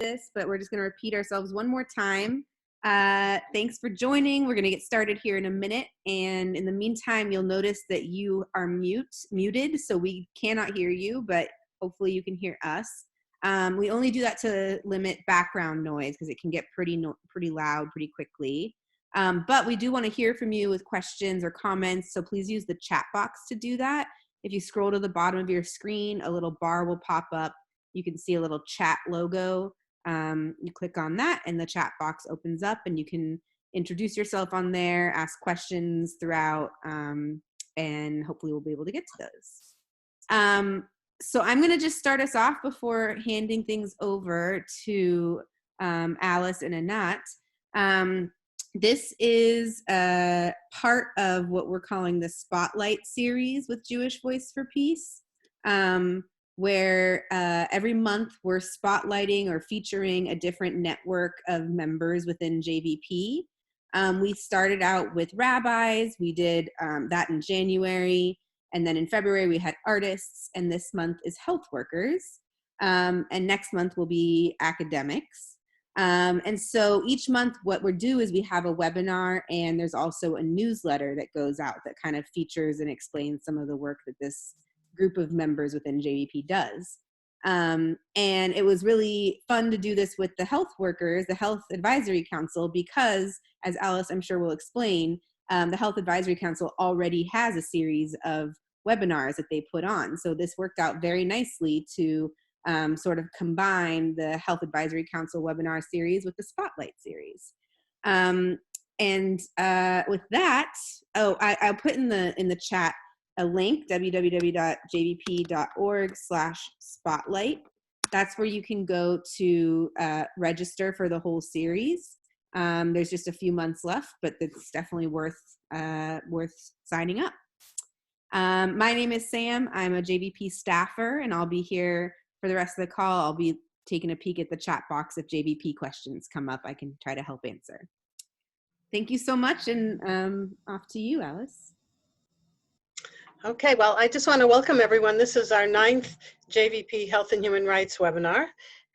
this, but we're just going to repeat ourselves one more time. Thanks for joining. We're going to get started here in a minute. And in the meantime, you'll notice that you are muted, so we cannot hear you, but hopefully you can hear us. We only do that to limit background noise because it can get pretty loud pretty quickly. But we do want to hear from you with questions or comments, so please use the chat box to do that. If you scroll to the bottom of your screen, a little bar will pop up. You can see a little chat logo. You click on that and the chat box opens up and you can introduce yourself on there, ask questions throughout, and hopefully we'll be able to get to those. So I'm going to just start us off before handing things over to Alice and Anat. This is a part of what we're calling the Spotlight series with Jewish Voice for Peace, where every month we're spotlighting or featuring a different network of members within JVP. We started out with rabbis. We did that in January. And then in February, we had artists. And this month is health workers. And next month will be academics. And so each month what we do is we have a webinar, and there's also a newsletter that goes out that kind of features and explains some of the work that this group of members within JVP does. And it was really fun to do this with the health workers, the Health Advisory Council, because as Alice I'm sure will explain, the Health Advisory Council already has a series of webinars that they put on. So this worked out very nicely to sort of combine the Health Advisory Council webinar series with the Spotlight series. And with that, I'll put in the chat a link, www.jvp.org/spotlight. That's where you can go to register for the whole series. There's just a few months left, but it's definitely worth signing up. My name is Sam. I'm a JVP staffer, and I'll be here for the rest of the call. I'll be taking a peek at the chat box. If JVP questions come up, I can try to help answer. Thank you so much, and off to you, Alice. Okay, well, I just want to welcome everyone. This is our 9th JVP Health and Human Rights webinar,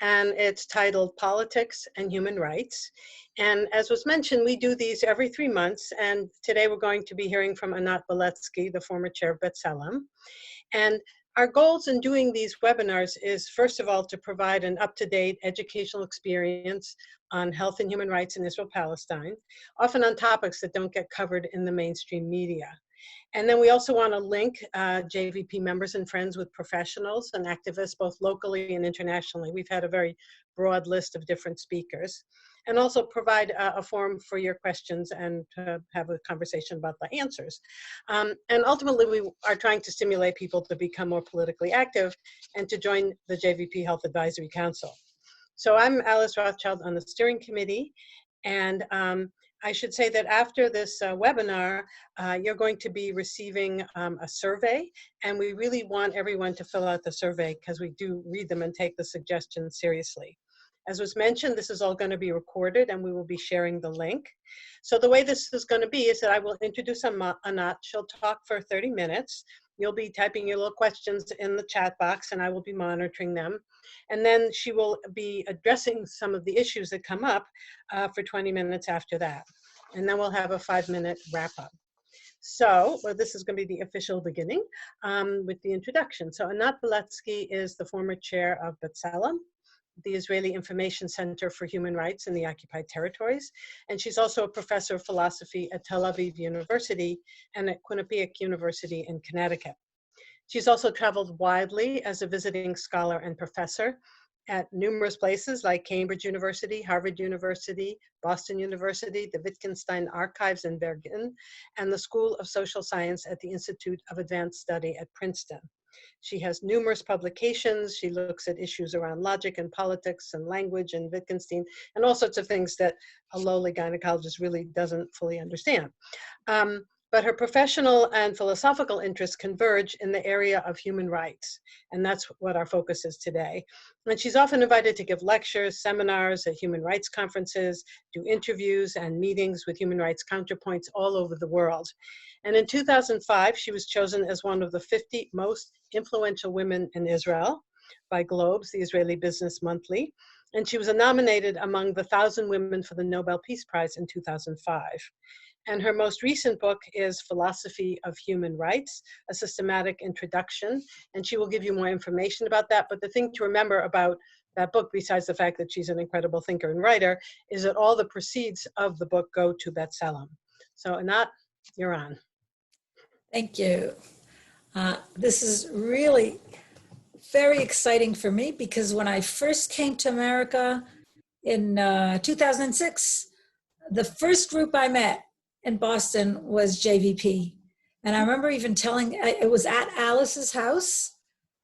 and it's titled Politics and Human Rights. And as was mentioned, we do these every 3 months, and today we're going to be hearing from Anat Biletzki, the former chair of B'Tselem. And our goals in doing these webinars is, first of all, to provide an up-to-date educational experience on health and human rights in Israel-Palestine, often on topics that don't get covered in the mainstream media. And then we also want to link JVP members and friends with professionals and activists, both locally and internationally. We've had a very broad list of different speakers. And also provide a forum for your questions and to have a conversation about the answers. And ultimately, we are trying to stimulate people to become more politically active and to join the JVP Health Advisory Council. So I'm Alice Rothschild on the steering committee. And I should say that after this webinar, you're going to be receiving a survey, and we really want everyone to fill out the survey because we do read them and take the suggestions seriously. As was mentioned, this is all going to be recorded, and we will be sharing the link. So the way this is going to be is that I will introduce Anat. She'll talk for 30 minutes. You'll be typing your little questions in the chat box, and I will be monitoring them. And then she will be addressing some of the issues that come up for 20 minutes after that. And then we'll have a 5-minute wrap up. So, well, this is going to be the official beginning with the introduction. So Anat Biletzki is the former chair of B'Tselem, the Israeli Information Center for Human Rights in the Occupied Territories. And she's also a professor of philosophy at Tel Aviv University and at Quinnipiac University in Connecticut. She's also traveled widely as a visiting scholar and professor at numerous places like Cambridge University, Harvard University, Boston University, the Wittgenstein Archives in Bergen, and the School of Social Science at the Institute of Advanced Study at Princeton. She has numerous publications. She looks at issues around logic and politics and language and Wittgenstein and all sorts of things that a lowly gynecologist really doesn't fully understand. But her professional and philosophical interests converge in the area of human rights, and that's what our focus is today. And she's often invited to give lectures, seminars at human rights conferences, do interviews and meetings with human rights counterpoints all over the world. And in 2005, she was chosen as one of the 50 most influential women in Israel by Globes, the Israeli Business Monthly. and she was nominated among the 1,000 women for the Nobel Peace Prize in 2005. And her most recent book is Philosophy of Human Rights, a systematic introduction. And she will give you more information about that. But the thing to remember about that book, besides the fact that she's an incredible thinker and writer, is that all the proceeds of the book go to B'Tselem. So Anat, you're on. Thank you. This is really very exciting for me because when I first came to America in 2006, the first group I met in Boston was JVP. And I remember even telling, it was at Alice's house.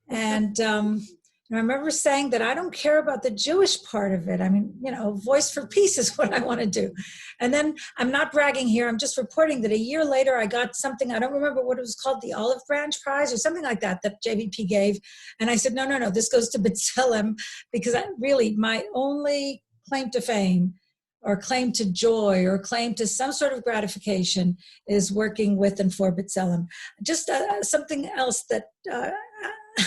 And I remember saying that I don't care about the Jewish part of it. I mean, you know, Voice for Peace is what I want to do. And then I'm not bragging here. I'm just reporting that a year later, I got something, I don't remember what it was called, the Olive Branch Prize or something like that, that JVP gave. And I said, no, this goes to B'Tselem, because really my only claim to fame or claim to joy or claim to some sort of gratification is working with and for B'Tselem. Just something else that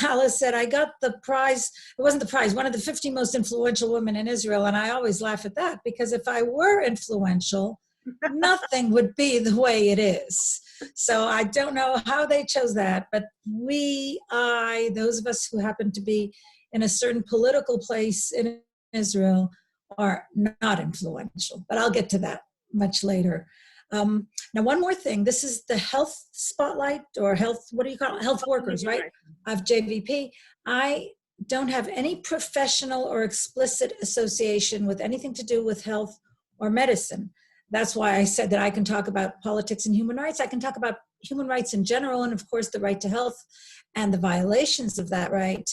Alice said, I got the prize, it wasn't the prize, one of the 50 most influential women in Israel, and I always laugh at that, because if I were influential, nothing would be the way it is. So I don't know how they chose that, but those of us who happen to be in a certain political place in Israel are not influential, but I'll get to that much later. Now, one more thing. This is the health spotlight or health, what do you call it? Health workers, right? Of JVP. I don't have any professional or explicit association with anything to do with health or medicine. That's why I said that I can talk about politics and human rights. I can talk about human rights in general, and of course the right to health and the violations of that right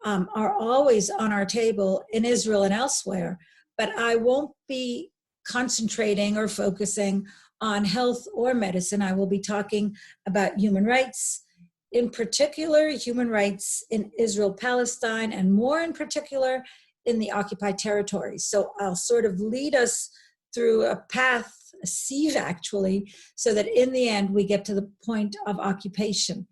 are always on our table in Israel and elsewhere. But I won't be concentrating or focusing on health or medicine. I will be talking about human rights, in particular, human rights in Israel, Palestine, and more in particular in the occupied territories. So I'll sort of lead us through a path, a sieve actually, so that in the end we get to the point of occupation.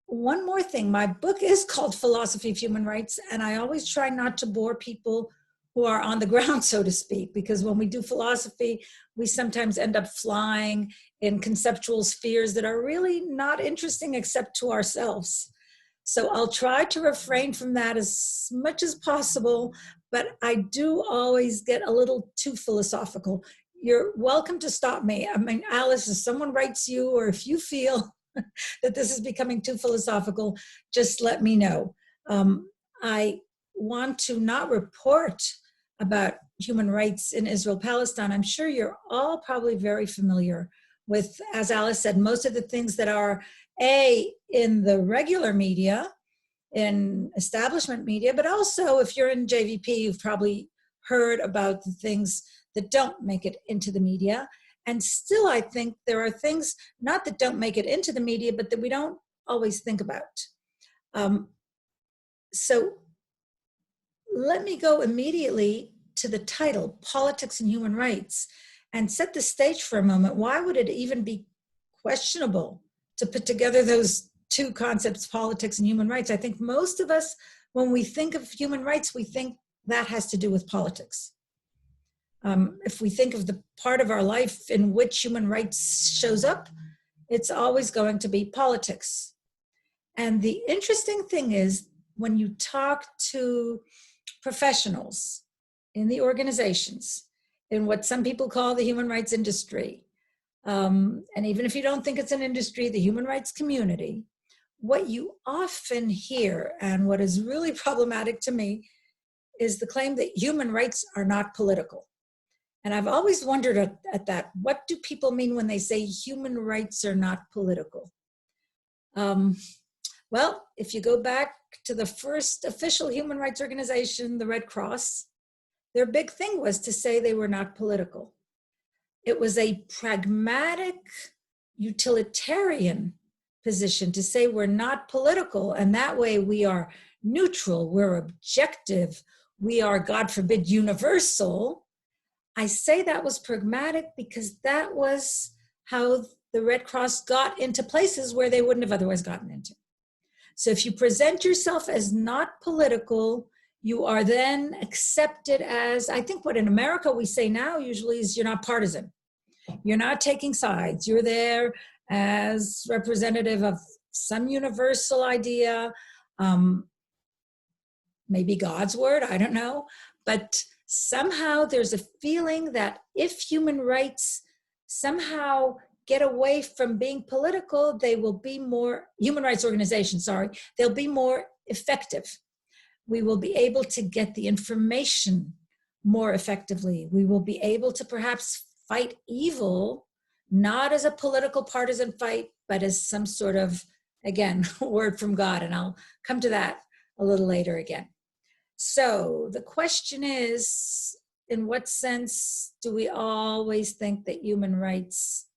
One more thing, my book is called Philosophy of Human Rights, and I always try not to bore people who are on the ground, so to speak, because when we do philosophy, we sometimes end up flying in conceptual spheres that are really not interesting except to ourselves. So I'll try to refrain from that as much as possible, but I do always get a little too philosophical. You're welcome to stop me. I mean, Alice, if someone writes you, or if you feel that this is becoming too philosophical, just let me know. I want to not report about human rights in Israel, Palestine. I'm sure you're all probably very familiar with, as Alice said, most of the things that are in the regular media, in establishment media, but also if you're in JVP, you've probably heard about the things that don't make it into the media. And still, I think there are things, not that don't make it into the media, but that we don't always think about. So let me go immediately to the title, Politics and Human Rights, and set the stage for a moment. Why would it even be questionable to put together those two concepts, politics and human rights? I think most of us, when we think of human rights, we think that has to do with politics. If we think of the part of our life in which human rights shows up, it's always going to be politics. And the interesting thing is, when you talk to professionals in the organizations, in what some people call the human rights industry, and even if you don't think it's an industry, the human rights community, what you often hear, and what is really problematic to me, is the claim that human rights are not political. And I've always wondered at that. What do people mean when they say human rights are not political? Well, if you go back to the first official human rights organization, the Red Cross, their big thing was to say they were not political. It was a pragmatic, utilitarian position to say we're not political, and that way we are neutral, we're objective, we are, God forbid, universal. I say that was pragmatic because that was how the Red Cross got into places where they wouldn't have otherwise gotten into. So if you present yourself as not political, You are then accepted as, I think what in America we say now usually is you're not partisan. You're not taking sides. You're there as representative of some universal idea, maybe God's word, I don't know. But somehow there's a feeling that if human rights somehow get away from being political, they will be more, human rights organizations, sorry, they'll be more effective. We will be able to get the information more effectively. We will be able to perhaps fight evil, not as a political partisan fight, but as some sort of, again, word from God. And I'll come to that a little later again. So the question is, in what sense do we always think that human rights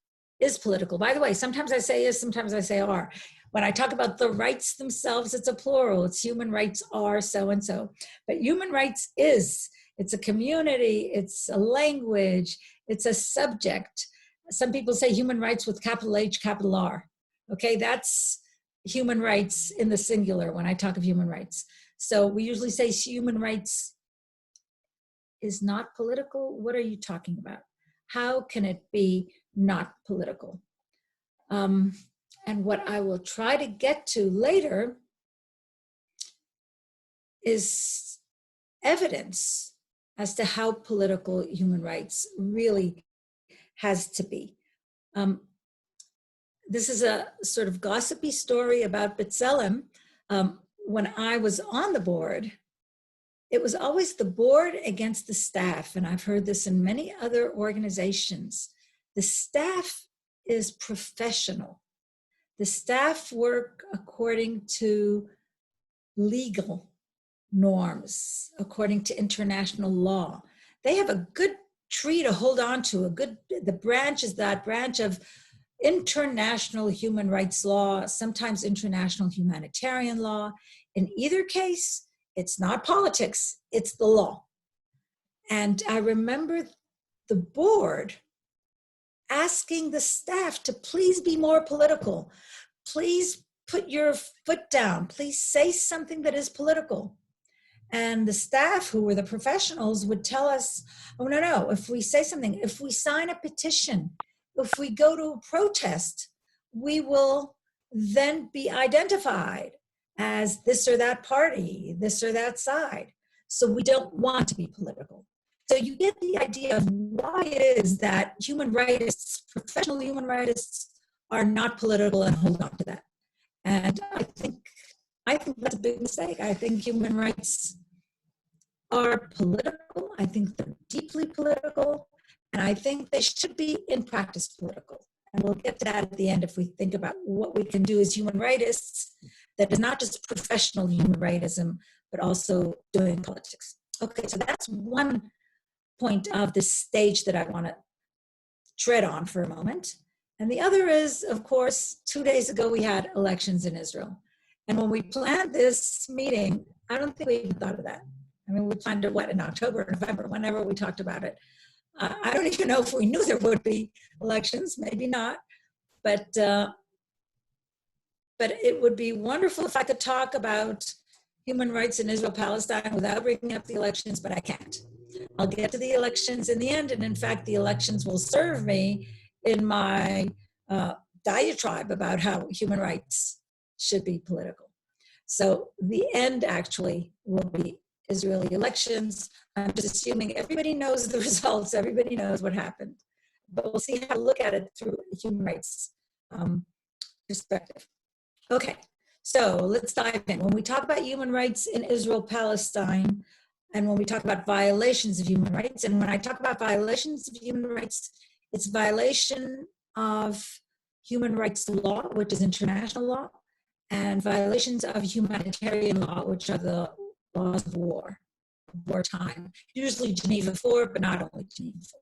is political? By the way, sometimes I say is, sometimes I say are. When I talk about the rights themselves, it's a plural. It's human rights are so-and-so. But human rights is, it's a community, it's a language, it's a subject. Some people say human rights with capital H, capital R. Okay, that's human rights in the singular when I talk of human rights. So we usually say human rights is not political. What are you talking about? How can it be not political? And what I will try to get to later is evidence as to how political human rights really has to be. This is a sort of gossipy story about B'Tselem. When I was on the board, it was always the board against the staff. And I've heard this in many other organizations. The staff is professional. The staff work according to legal norms, according to international law. They have a good tree to hold on to. The branch is that branch of international human rights law, sometimes international humanitarian law. In either case, it's not politics, it's the law. And I remember the board asking the staff to please be more political. Please put your foot down. Please say something that is political. And the staff, who were the professionals, would tell us, oh, no, if we say something, if we sign a petition, if we go to a protest, we will then be identified as this or that party, this or that side. So we don't want to be political. So you get the idea of why it is that human rightists, professional human rightists, are not political and hold on to that. And I think that's a big mistake. I think human rights are political. I think they're deeply political. And I think they should be in practice political. And we'll get to that at the end if we think about what we can do as human rightists that is not just professional human rightism, but also doing politics. Okay, so that's one point of the stage that I want to tread on for a moment. And the other is, of course, 2 days ago we had elections in Israel. And when we planned this meeting, I don't think we even thought of that. I mean, we planned it, in October, November, whenever we talked about it. I don't even know if we knew there would be elections, maybe not. But it would be wonderful if I could talk about human rights in Israel, Palestine without bringing up the elections, but I can't. I'll get to the elections in the end, and in fact, the elections will serve me in my diatribe about how human rights should be political. So the end actually will be Israeli elections. I'm just assuming everybody knows the results, everybody knows what happened, but we'll see how to look at it through a human rights perspective. Okay, so let's dive in. When we talk about human rights in Israel, Palestine, and when we talk about violations of human rights, and when I talk about violations of human rights, it's violation of human rights law, which is international law, and violations of humanitarian law, which are the laws of wartime, usually Geneva IV, but not only Geneva IV.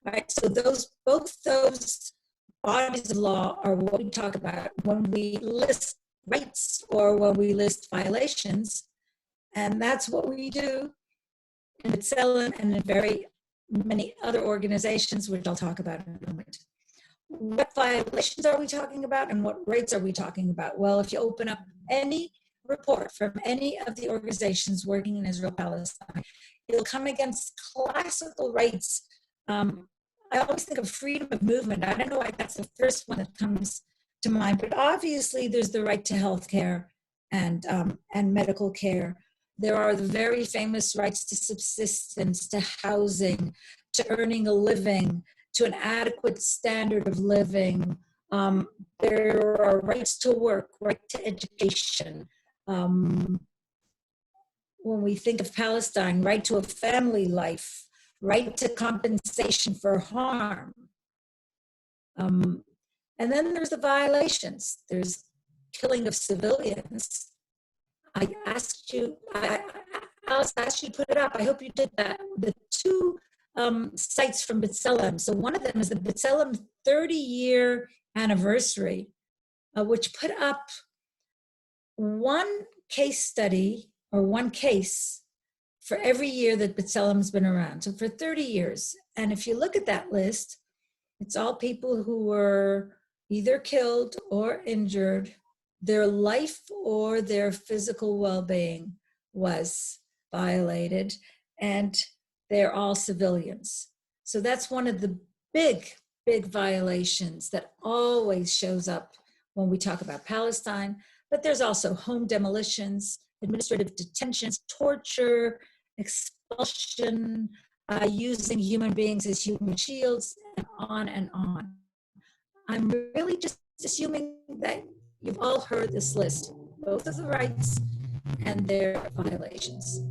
All right, so both those bodies of law are what we talk about when we list rights or when we list violations, and that's what we do in B'Tselem and in very many other organizations, which I'll talk about in a moment. What violations are we talking about and what rights are we talking about? Well, if you open up any report from any of the organizations working in Israel, Palestine, it'll come against classical rights. I always think of freedom of movement. I don't know why that's the first one that comes to mind, but obviously there's the right to health care and medical care. There are the very famous rights to subsistence, to housing, to earning a living, to an adequate standard of living. There are rights to work, right to education. When we think of Palestine, right to a family life, right to compensation for harm. And then there's the violations. There's killing of civilians. Alice asked you to put it up. I hope you did that. The two sites from B'Tselem. So one of them is the B'Tselem 30-year anniversary, which put up one case study or one case for every year that B'Tselem's been around. So for 30 years. And if you look at that list, it's all people who were either killed or injured. Their life or their physical well-being was violated, and they're all civilians. So that's one of the big violations that always shows up when we talk about Palestine. But there's also home demolitions, administrative detentions, torture, expulsion, using human beings as human shields, and on and on. I'm really just assuming that you've all heard this list, both of the rights and their violations.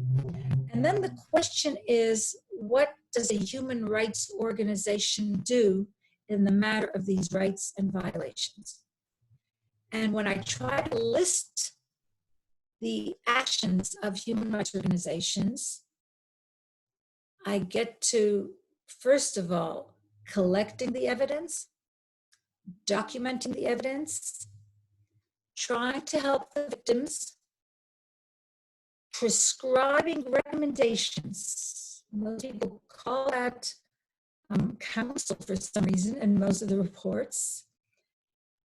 And then the question is, what does a human rights organization do in the matter of these rights and violations? And when I try to list the actions of human rights organizations, I get to, first of all, collecting the evidence, documenting the evidence, trying to help the victims, prescribing recommendations. Most people call that counsel for some reason in most of the reports,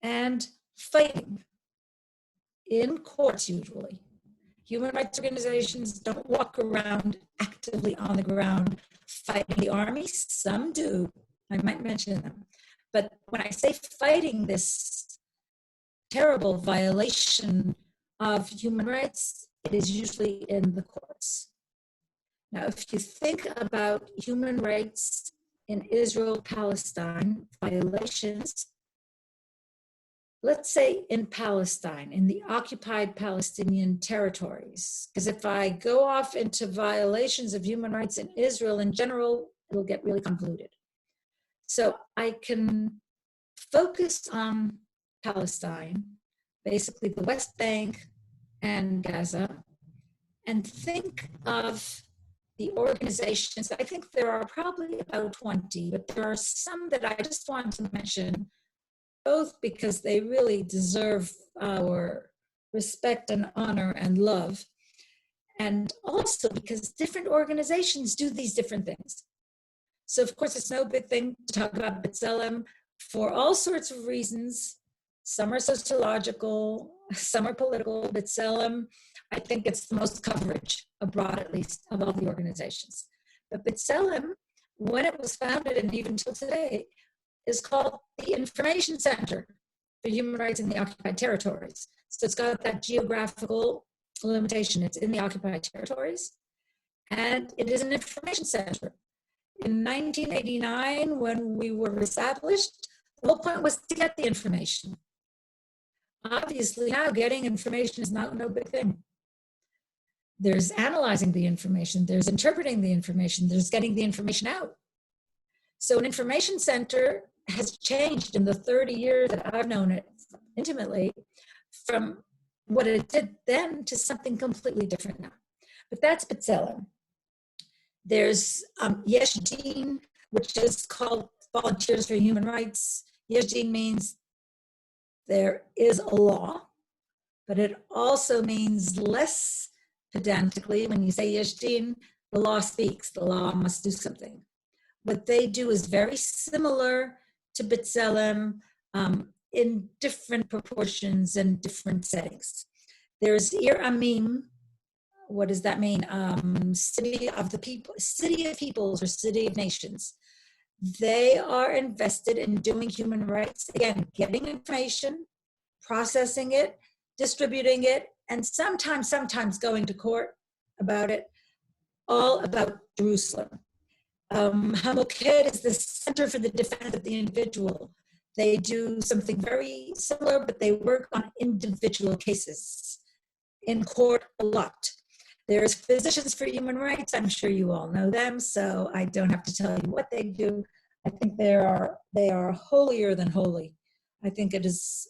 and fighting in courts usually. Human rights organizations don't walk around actively on the ground fighting the army. Some do. I might mention them. But when I say fighting this terrible violation of human rights, it is usually in the courts. Now, if you think about human rights in Israel, Palestine, violations, let's say in Palestine, in the occupied Palestinian territories, because if I go off into violations of human rights in Israel in general, it'll get really convoluted. So I can focus on Palestine, basically the West Bank and Gaza, and think of the organizations. I think there are probably about 20, but there are some that I just want to mention, both because they really deserve our respect and honor and love, and also because different organizations do these different things. So of course, it's no big thing to talk about B'Tselem for all sorts of reasons. Some are sociological, some are political. B'Tselem, I think it's the most coverage abroad, at least, of all the organizations. But B'Tselem, when it was founded, and even till today, is called the Information Center for Human Rights in the Occupied Territories. So it's got that geographical limitation. It's in the occupied territories, and it is an information center. In 1989, when we were established, the whole point was to get the information. Obviously, now getting information is no big thing. There's analyzing the information, there's interpreting the information, there's getting the information out. So an information center has changed in the 30 years that I've known it intimately from what it did then to something completely different now. But that's B'Tselem. There's Yesh Din, which is called Volunteers for Human Rights. Yesh Din means there is a law, but it also means less pedantically, when you say Yesh Din, the law speaks, the law must do something. What they do is very similar to B'Tselem in different proportions and different settings. There's Ir Amim. What does that mean? City of the people, city of peoples, or city of nations. They are invested in doing human rights. Again, getting information, processing it, distributing it, and sometimes going to court about it, all about Jerusalem. Hamoked is the Center for the Defense of the Individual. They do something very similar, but they work on individual cases in court a lot. There's Physicians for Human Rights. I'm sure you all know them, so I don't have to tell you what they do. I think they are holier than holy. I think it is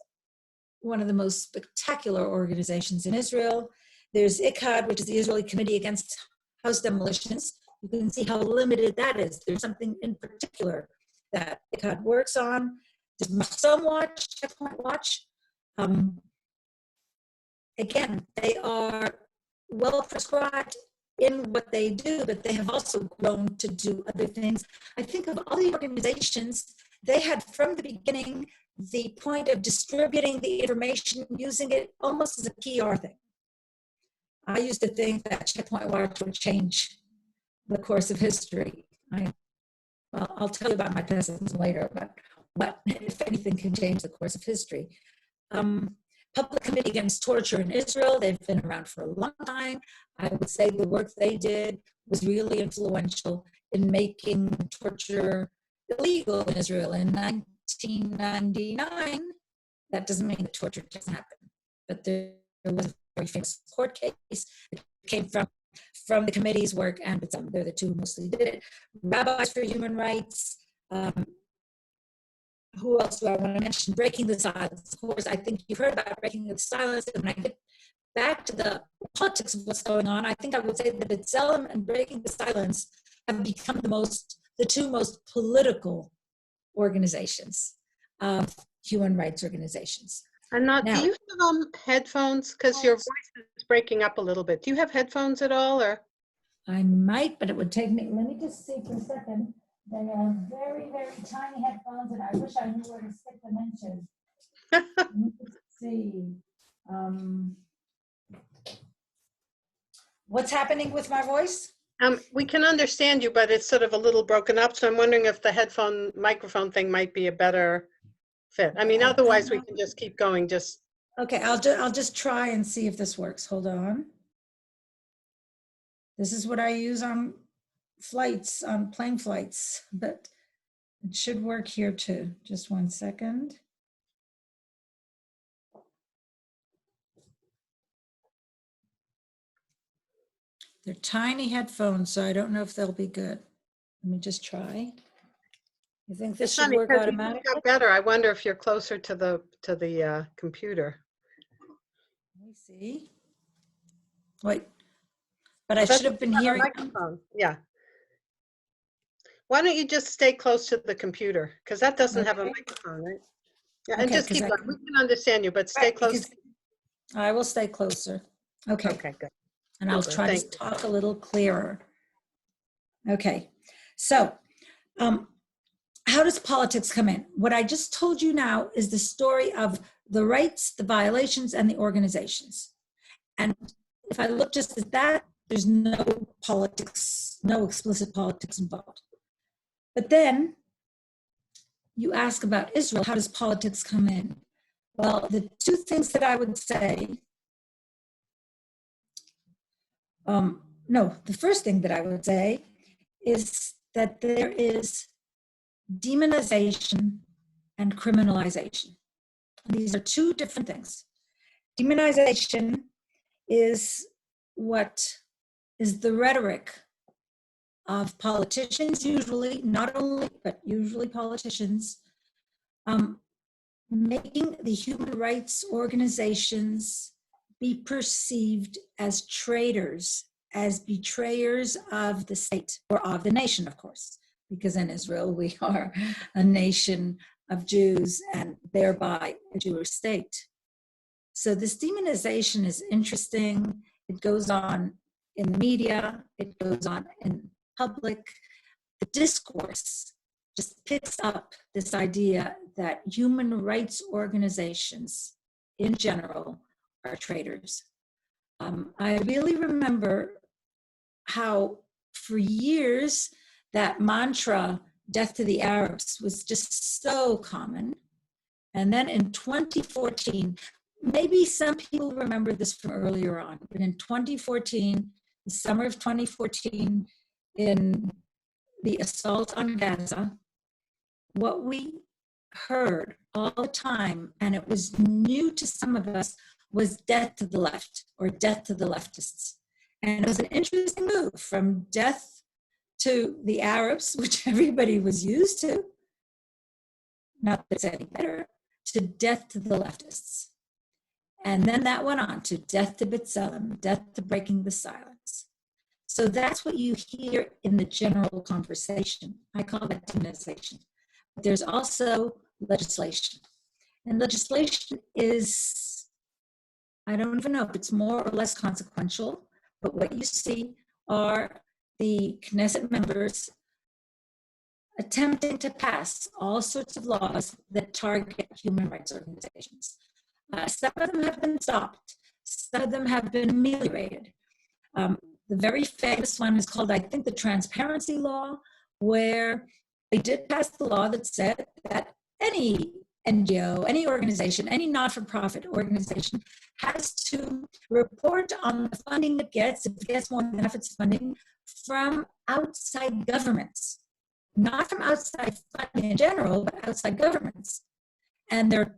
one of the most spectacular organizations in Israel. There's ICHAD, which is the Israeli Committee Against House Demolitions. You can see how limited that is. There's something in particular that ICHAD works on. There's Mahsom Watch, Checkpoint Watch. Again, they are well prescribed in what they do, but they have also grown to do other things. I think of all the organizations, they had from the beginning the point of distributing the information, using it almost as a PR thing. I used to think that Checkpoint Watch would change the course of history. I'll tell you about my pessimism later, but what, if anything, can change the course of history. Public Committee Against Torture in Israel, they've been around for a long time. I would say the work they did was really influential in making torture illegal in Israel in 1999. That doesn't mean that torture doesn't happen, but there was a very famous court case that came from the committee's work, and they're the two who mostly did it. Rabbis for Human Rights. Who else do I want to mention? Breaking the Silence. Of course, I think you've heard about Breaking the Silence. And when I get back to the politics of what's going on, I think I would say that B'Tselem and Breaking the Silence have become the two most political organizations of human rights organizations. Anat, do you have headphones? Because your voice is breaking up a little bit. Do you have headphones at all, or? I might, but it would take me, let me just see for a second. They are very, very tiny headphones, and I wish I knew where to stick them into. Let me see. What's happening with my voice? We can understand you, but it's sort of a little broken up, so I'm wondering if the microphone thing might be a better fit. I mean, otherwise we can just keep going. Okay, I'll just try and see if this works. Hold on. This is what I use on flights, on plane flights, but it should work here too. Just 1 second. They're tiny headphones, so I don't know if they'll be good. Let me just try. You think this should work automatically? Got better. I wonder if you're closer to the computer. Let me see. Wait, but I should have been hearing. Microphone. Yeah. Why don't you just stay close to the computer? Because that doesn't have a microphone, right? Yeah, and just keep going. We can understand you, but stay close. I will stay closer. Okay. Okay, good. And I'll try to talk a little clearer. Okay. So, how does politics come in? What I just told you now is the story of the rights, the violations, and the organizations. And if I look just at that, there's no politics, no explicit politics involved. But then you ask about Israel, how does politics come in? Well, the two things that I would say, the first thing that I would say is that there is demonization and criminalization. These are two different things. Demonization is what is the rhetoric of politicians, usually, not only, but usually politicians, making the human rights organizations be perceived as traitors, as betrayers of the state, or of the nation, of course, because in Israel we are a nation of Jews and thereby a Jewish state. So this demonization is interesting. It goes on in the media, it goes on in public. The discourse just picks up this idea that human rights organizations in general are traitors, I really remember how for years that mantra, death to the Arabs, was just so common. And then in 2014, maybe some people remember this from earlier on, but in 2014, the summer of 2014, in the assault on Gaza, what we heard all the time, and it was new to some of us, was death to the left or death to the leftists. And it was an interesting move from death to the Arabs, which everybody was used to, not that it's any better, to death to the leftists. And then that went on to death to B'Tselem, death to breaking the silence. So that's what you hear in the general conversation. I call that demonization. But there's also legislation. And legislation is, I don't even know if it's more or less consequential, but what you see are the Knesset members attempting to pass all sorts of laws that target human rights organizations. Some of them have been stopped. Some of them have been ameliorated. The very famous one is called, I think, the Transparency Law, where they did pass the law that said that any NGO, any organization, any not-for-profit organization has to report on the funding it gets, if it gets more than half its funding, from outside governments. Not from outside funding in general, but outside governments. And there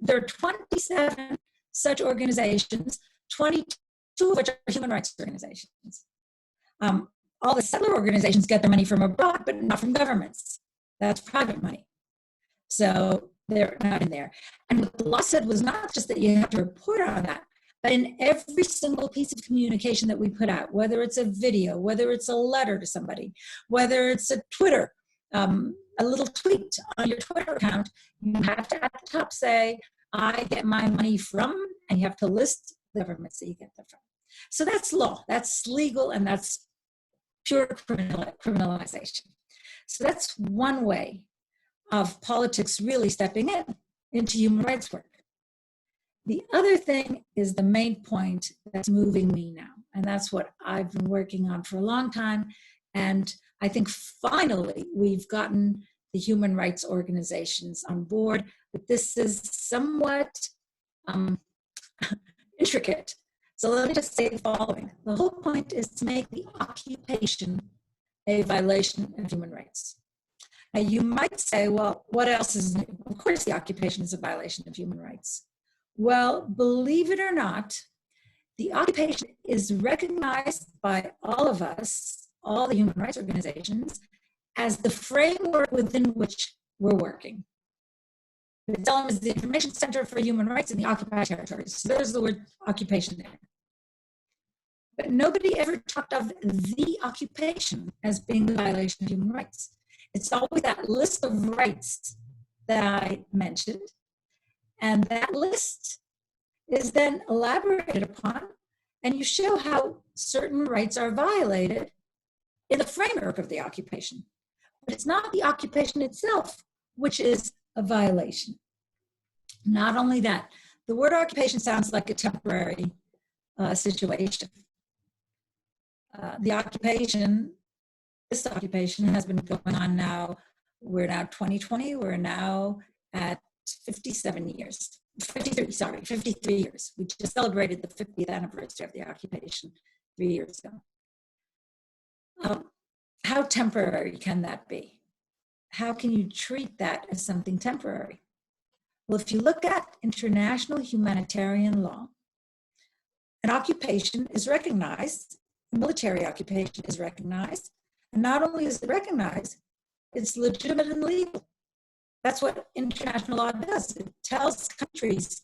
are 27 such organizations, 22 of which are human rights organizations. All the settler organizations get their money from abroad, but not from governments. That's private money. So they're not in there. And what the law said was not just that you have to report on that, but in every single piece of communication that we put out, whether it's a video, whether it's a letter to somebody, whether it's a Twitter, a little tweet on your Twitter account, you have to at the top say, I get my money from, and you have to list the governments that you get that from. So that's law, that's legal, and that's pure criminalization. So that's one way of politics really stepping into human rights work. The other thing is the main point that's moving me now, and that's what I've been working on for a long time. And I think finally we've gotten the human rights organizations on board, but this is somewhat intricate. So let me just say the following. The whole point is to make the occupation a violation of human rights. Now you might say, well, what else is new? Of course the occupation is a violation of human rights. Well, believe it or not, the occupation is recognized by all of us, all the human rights organizations, as the framework within which we're working. B'Tselem is the Information Center for Human Rights in the occupied territories. So there's the word occupation there. But nobody ever talked of the occupation as being the violation of human rights. It's always that list of rights that I mentioned. And that list is then elaborated upon, and you show how certain rights are violated in the framework of the occupation. But it's not the occupation itself, which is a violation. Not only that, the word occupation sounds like a temporary situation. This occupation has been going on now, we're now 2020, we're now at 53 years. We just celebrated the 50th anniversary of the occupation 3 years ago. How temporary can that be? How can you treat that as something temporary? Well, if you look at international humanitarian law, an occupation is recognized, a military occupation is recognized, and not only is it recognized, it's legitimate and legal. That's what international law does. It tells countries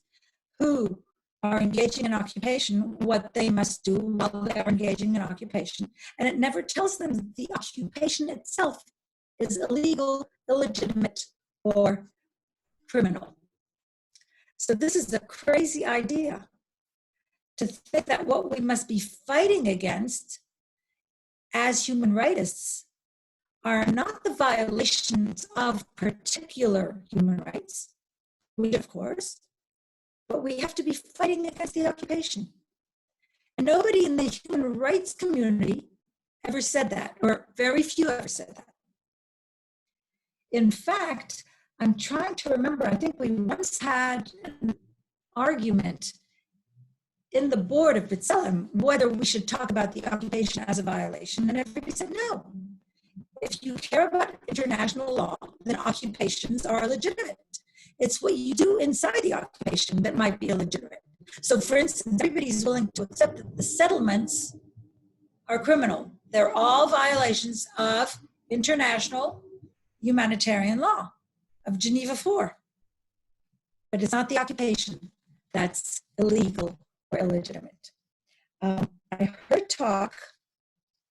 who are engaging in occupation what they must do while they are engaging in occupation. And it never tells them that the occupation itself is illegal, illegitimate, or criminal. So this is a crazy idea, to think that what we must be fighting against as human rightists are not the violations of particular human rights, which of course, but we have to be fighting against the occupation. And nobody in the human rights community ever said that, or very few ever said that. In fact, I'm trying to remember, I think we once had an argument in the board of B'Tselem whether we should talk about the occupation as a violation, and everybody said no. If you care about international law, then occupations are legitimate. It's what you do inside the occupation that might be illegitimate. So for instance, everybody's willing to accept that the settlements are criminal. They're all violations of international humanitarian law, of Geneva 4. But it's not the occupation that's illegal or illegitimate. I heard talk,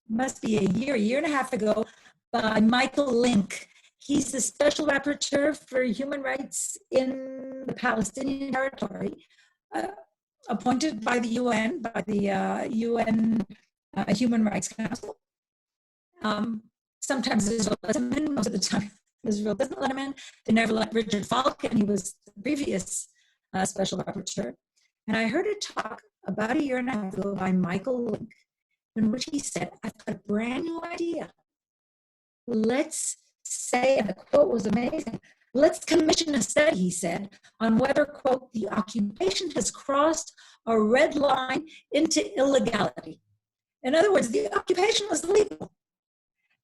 must be a year and a half ago, by Michael Link. He's the special rapporteur for human rights in the Palestinian territory, appointed by the UN, by the UN Human Rights Council. Sometimes Israel lets him in, most of the time Israel doesn't let him in. They never let Richard Falk, and he was the previous special rapporteur. And I heard a talk about a year and a half ago by Michael Link, in which he said, I've got a brand new idea. Let's say, and the quote was amazing, let's commission a study, he said, on whether, quote, the occupation has crossed a red line into illegality. In other words, the occupation was illegal.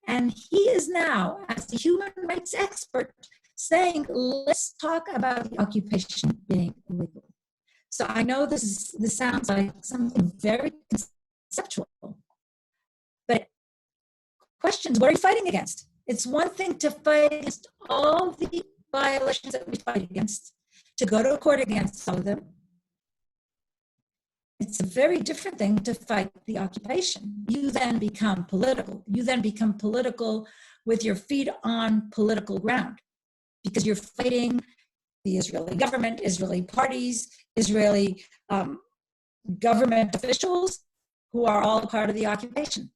And he is now, as the human rights expert, saying, let's talk about the occupation being illegal. So I know this sounds like something very conceptual, but questions, what are you fighting against? It's one thing to fight against all the violations that we fight against, to go to court against all of them. It's a very different thing to fight the occupation. You then become political. You then become political with your feet on political ground, because you're fighting the Israeli government, Israeli parties, Israeli government officials who are all part of the occupation.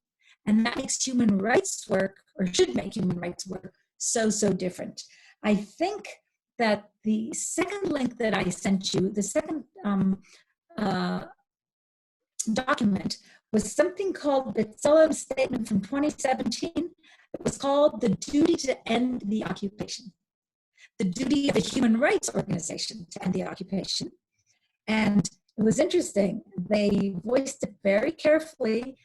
And that makes human rights work, or should make human rights work, so different. I think that the second link that I sent you, the second document, was something called the B'Tselem Statement from 2017. It was called The Duty to End the Occupation, the duty of a human rights organization to end the occupation. And it was interesting. They voiced it very carefully.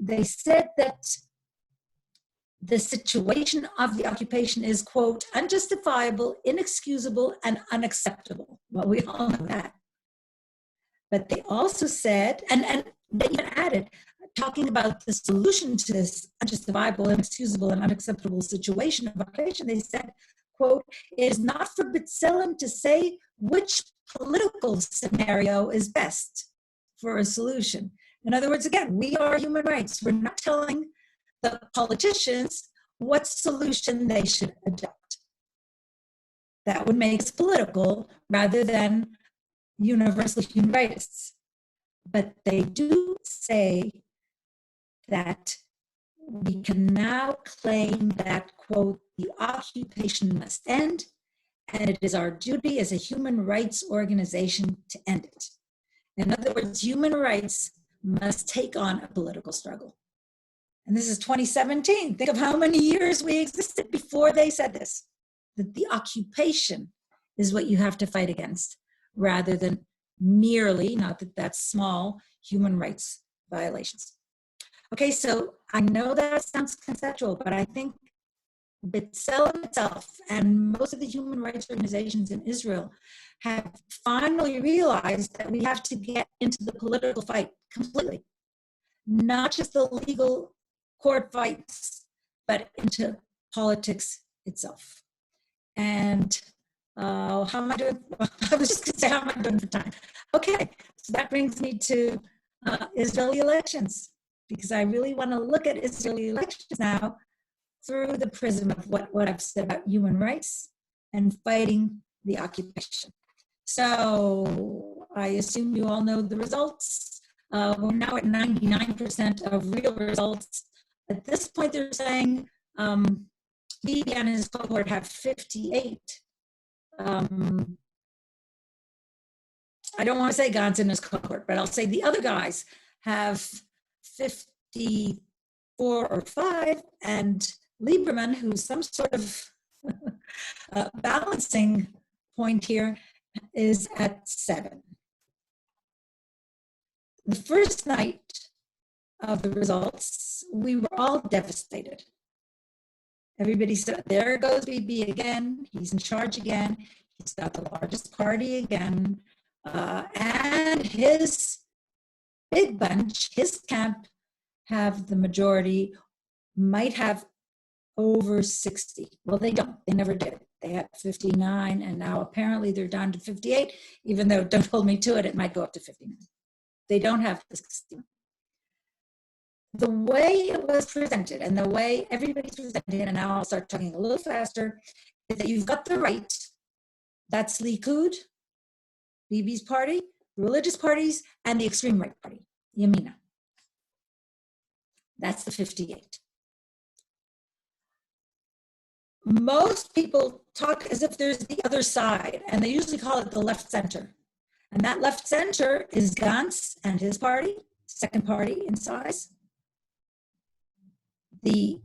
They said that the situation of the occupation is, quote, unjustifiable, inexcusable, and unacceptable. Well, we all know that. But they also said, and they even added, talking about the solution to this unjustifiable, inexcusable, and unacceptable situation of occupation, they said, quote, it is not for B'Tselem to say which political scenario is best for a solution. In other words, again, we are human rights. We're not telling the politicians what solution they should adopt. That would make us political rather than universal human rights. But they do say that we can now claim that, quote, the occupation must end, and it is our duty as a human rights organization to end it. In other words, human rights must take on a political struggle. And this is 2017. Think of how many years we existed before they said this, that the occupation is what you have to fight against, rather than merely, not that that's small, human rights violations. Okay, so I know that sounds conceptual, but I think B'Tselem itself and most of the human rights organizations in Israel have finally realized that we have to get into the political fight completely, not just the legal court fights, but into politics itself. And how am I doing? I was just going to say, how am I doing for time? Okay, so that brings me to Israeli elections, because I really want to look at Israeli elections now through the prism of what I've said about human rights and fighting the occupation. So I assume you all know the results. We're now at 99% of real results. At this point, they're saying Bibi and his cohort have 58. I don't want to say Gantz and his cohort, but I'll say the other guys have 54 or 5, and Lieberman, who's some sort of balancing point here, is at 7. The first night of the results, we were all devastated. Everybody said, there goes BB again. He's in charge again. He's got the largest party again. And his big bunch, his camp, have the majority, might have over 60. Well, they don't. They never did. They had 59, and now apparently they're down to 58, even though, don't hold me to it, it might go up to 59. They don't have the 60. The way it was presented and the way everybody's presenting it, and now I'll start talking a little faster, is that you've got the right, that's Likud, Bibi's party, religious parties, and the extreme right party, Yamina. That's the 58. Most people talk as if there's the other side, and they usually call it the left center. And that left center is Gantz and his party, second party in size. The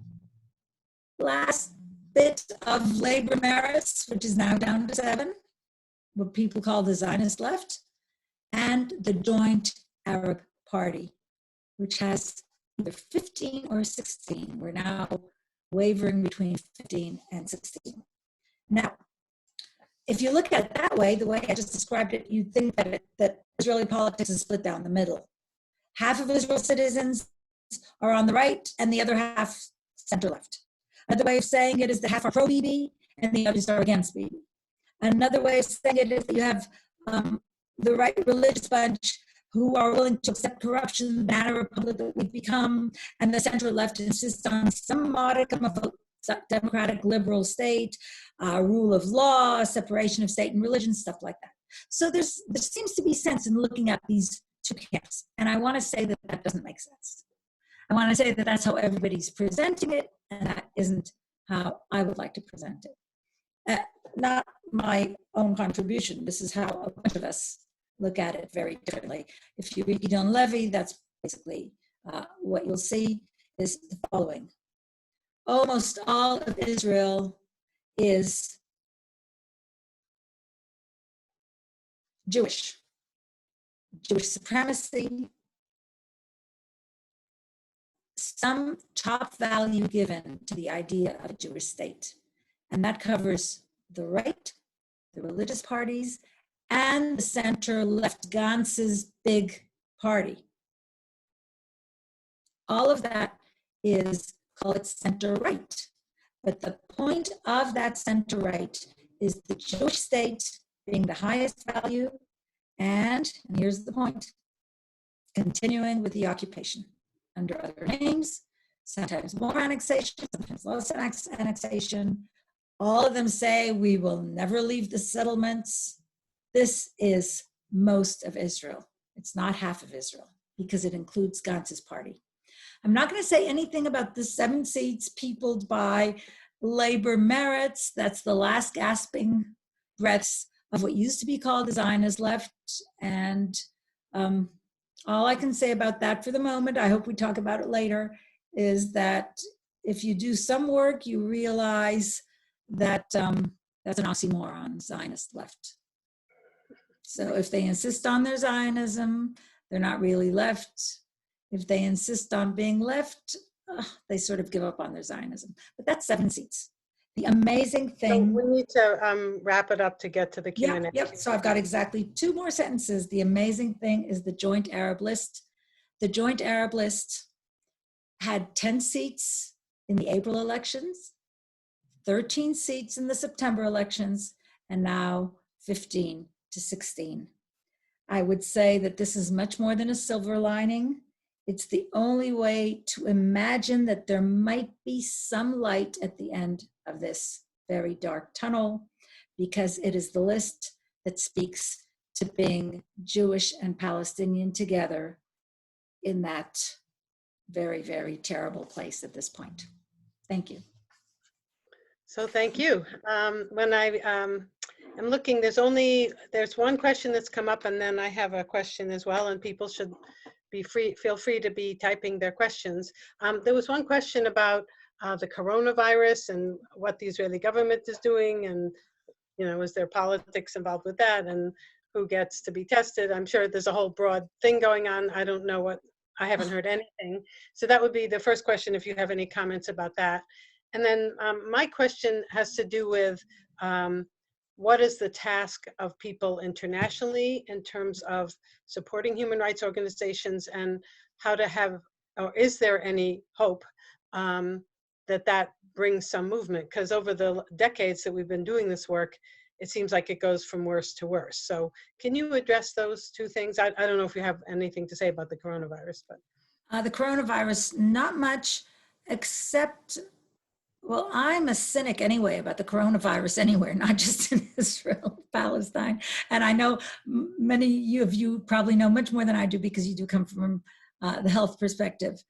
last bit of labor merits, which is now down to 7, what people call the Zionist left, and the joint Arab party, which has either 15 or 16. We're now wavering between 15 and 16. Now, if you look at it that way, the way I just described it, you'd think that Israeli politics is split down the middle. Half of Israel's citizens are on the right and the other half center left. Another way of saying it is that half are pro-Bibi and the others are against Bibi. Another way of saying it is that you have the right religious bunch who are willing to accept corruption, the banana republic that we've become, and the center left insists on some modicum of a democratic liberal state, rule of law, separation of state and religion, stuff like that. So there seems to be sense in looking at these two camps. And I want to say that that doesn't make sense. I want to say that that's how everybody's presenting it, and that isn't how I would like to present it. Not my own contribution. This is how a bunch of us look at it very differently. If you read Gideon Levy, that's basically what you'll see is the following. Almost all of Israel is Jewish. Jewish supremacy, some top value given to the idea of a Jewish state. And that covers the right, the religious parties, and the center left, Gantz's big party. All of that is, call it center right. But the point of that center right is the Jewish state being the highest value, and here's the point, continuing with the occupation under other names, sometimes more annexation, sometimes less annexation. All of them say we will never leave the settlements. This is most of Israel. It's not half of Israel because it includes Gantz's party. I'm not going to say anything about the 7 seats peopled by labor merits. That's the last gasping breaths of what used to be called the Zionist left. And all I can say about that for the moment, I hope we talk about it later, is that if you do some work, you realize that that's an oxymoron, Zionist left. So if they insist on their Zionism, they're not really left. If they insist on being left, they sort of give up on their Zionism. But that's 7 seats. The amazing thing. So we need to wrap it up to get to the Q&A. Yep. So I've got exactly 2 more sentences. The amazing thing is the Joint Arab List. The Joint Arab List had 10 seats in the April elections, 13 seats in the September elections, and now 15 to 16. I would say that this is much more than a silver lining. It's the only way to imagine that there might be some light at the end of this very dark tunnel, because it is the list that speaks to being Jewish and Palestinian together in that very, very terrible place at this point. Thank you. So thank you. When I am looking, there's one question that's come up, and then I have a question as well, and people should feel free to be typing their questions. There was one question about the coronavirus and what the Israeli government is doing, and is there politics involved with that, and who gets to be tested? I'm sure there's a whole broad thing going on. I don't know I haven't heard anything. So that would be the first question, if you have any comments about that. And then my question has to do with what is the task of people internationally in terms of supporting human rights organizations, and how to have, or is there any hope that brings some movement? Because over the decades that we've been doing this work, it seems like it goes from worse to worse. So can you address those two things? I don't know if you have anything to say about the coronavirus, but. The coronavirus, not much, except, well, I'm a cynic anyway about the coronavirus anywhere, not just in Israel, Palestine. And I know many of you probably know much more than I do, because you do come from the health perspective.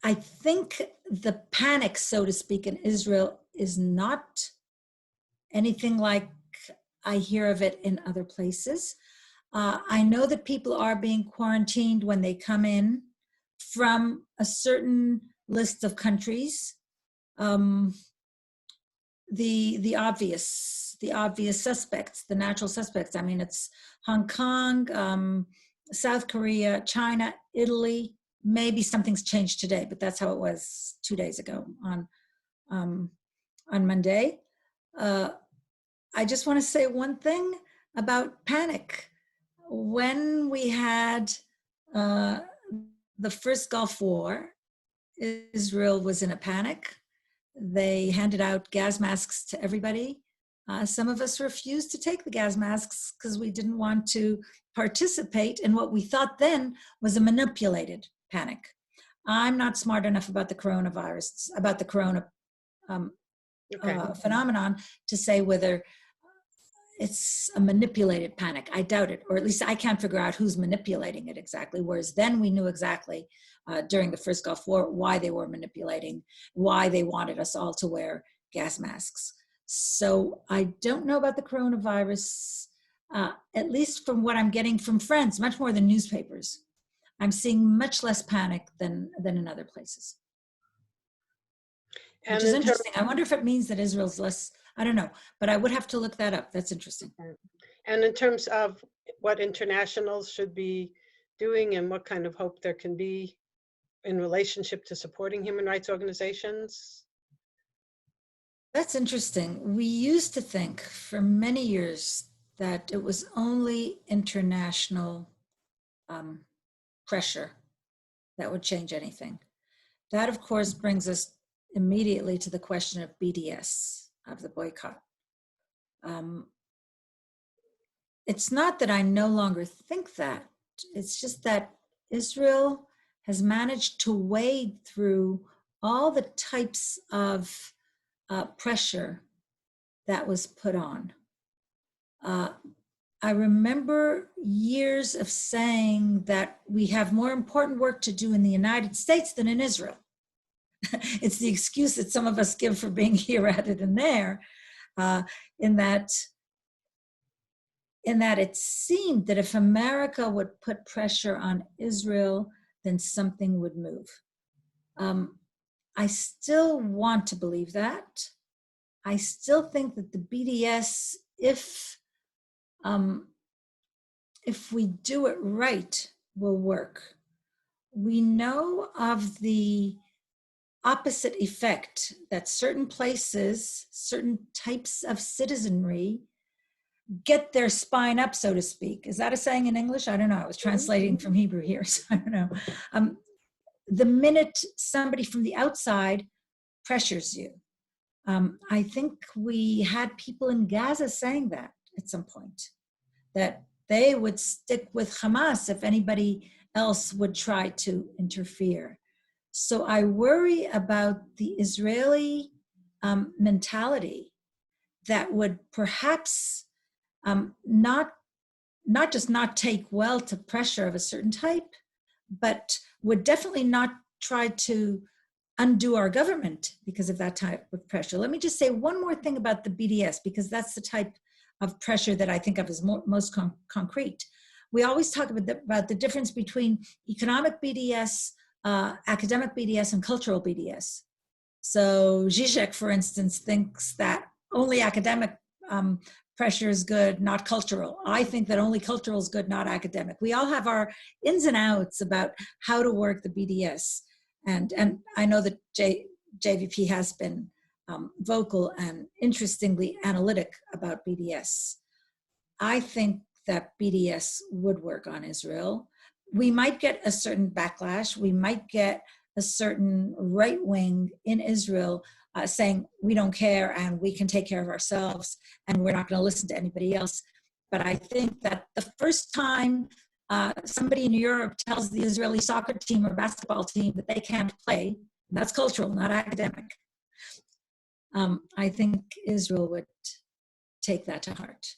I think the panic, so to speak, in Israel is not anything like I hear of it in other places. I know that people are being quarantined when they come in from a certain list of countries. The obvious suspects, the natural suspects. I mean, it's Hong Kong, South Korea, China, Italy. Maybe something's changed today, but that's how it was 2 days ago on Monday. I just want to say one thing about panic. When we had the first Gulf War, Israel was in a panic. They handed out gas masks to everybody. Some of us refused to take the gas masks because we didn't want to participate in what we thought then was a manipulated panic. I'm not smart enough about the coronavirus, about the corona phenomenon to say whether it's a manipulated panic. I doubt it, or at least I can't figure out who's manipulating it exactly. Whereas then we knew exactly during the first Gulf War why they were manipulating, why they wanted us all to wear gas masks. So I don't know about the coronavirus, at least from what I'm getting from friends, much more than newspapers. I'm seeing much less panic than in other places. Which is interesting. I wonder if it means that Israel's less, I don't know, but I would have to look that up. That's interesting. And in terms of what internationals should be doing and what kind of hope there can be in relationship to supporting human rights organizations? That's interesting. We used to think for many years that it was only international pressure that would change anything. That, of course, brings us immediately to the question of BDS, of the boycott. It's not that I no longer think that. It's just that Israel has managed to wade through all the types of pressure that was put on. I remember years of saying that we have more important work to do in the United States than in Israel. It's the excuse that some of us give for being here rather than there, in that it seemed that if America would put pressure on Israel, then something would move. I still want to believe that. I still think that the BDS, if we do it right, will work. We know of the opposite effect, that certain places, certain types of citizenry get their spine up, so to speak. Is that a saying in English? I don't know. I was translating from Hebrew here, so I don't know. The minute somebody from the outside pressures you. I think we had people in Gaza saying that at some point, that they would stick with Hamas if anybody else would try to interfere. So I worry about the Israeli mentality that would perhaps not just not take well to pressure of a certain type, but would definitely not try to undo our government because of that type of pressure. Let me just say one more thing about the BDS, because that's the type of pressure that I think of as most concrete. we always talk about the difference between economic BDS, academic BDS, and cultural BDS. So Zizek, for instance, thinks that only academic pressure is good, not cultural. I think that only cultural is good, not academic. We all have our ins and outs about how to work the BDS. And I know that JVP has been vocal and interestingly analytic about BDS. I think that BDS would work on Israel. We might get a certain backlash. We might get a certain right wing in Israel saying we don't care and we can take care of ourselves and we're not going to listen to anybody else. But I think that the first time somebody in Europe tells the Israeli soccer team or basketball team that they can't play, that's cultural, not academic. I think Israel would take that to heart.